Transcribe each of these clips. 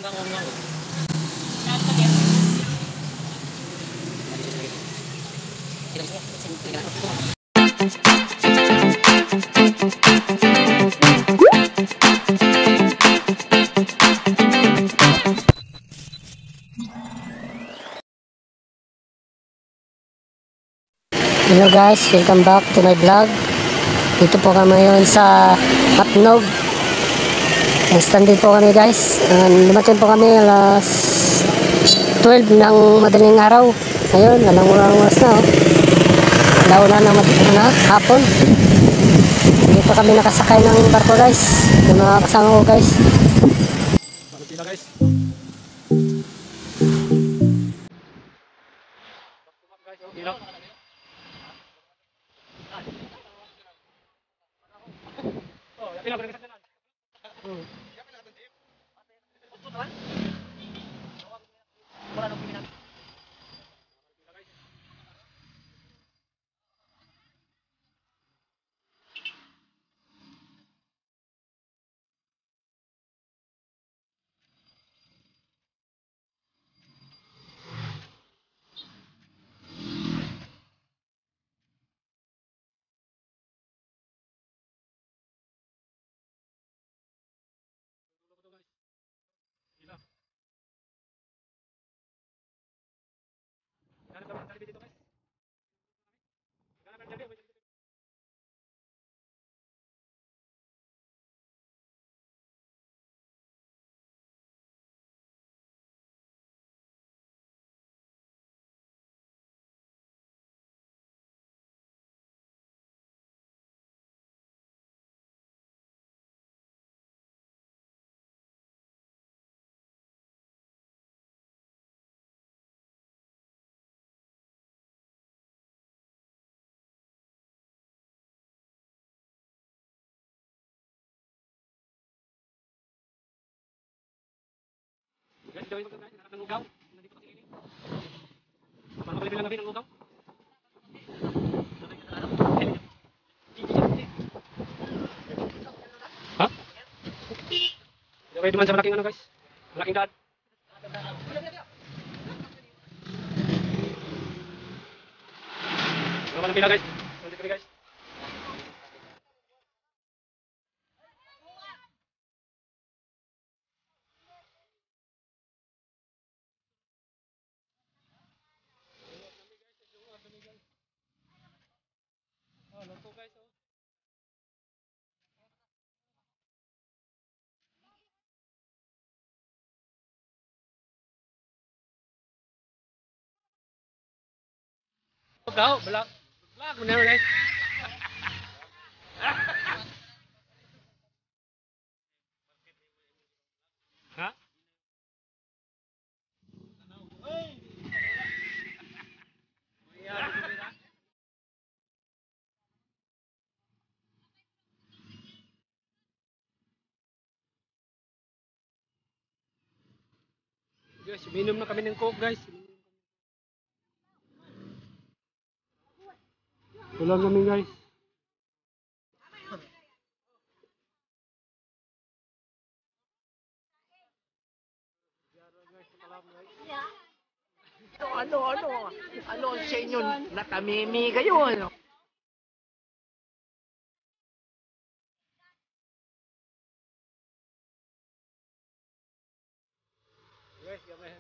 Hello guys, welcome back to my vlog. Dito po kami ngayon sa Matnog. Standing po kami guys. Lumating po kami alas 12 ng madaling araw. Ngayon, alang oras na. Launa na hapon. Dito kami nakasakay ng barko guys. Yung mga kasama ko guys. Pagkita guys. Guys, gawin ko guys, nakap ng ugaw. Nandito kasi ini. Paano pala bilang gabi ng ugaw? Ha? Gawin duman sa malaking ano guys? Malaking daan. Gawin ng pila guys. Nandito kami guys. Ugaw, belak. Belak bener guys. Ha? Guys, minum na kami ng coke guys. Tulang kami guys. Ano sa inyo? Natamimi kayo, ano? Guys, gamay.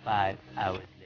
Five hours.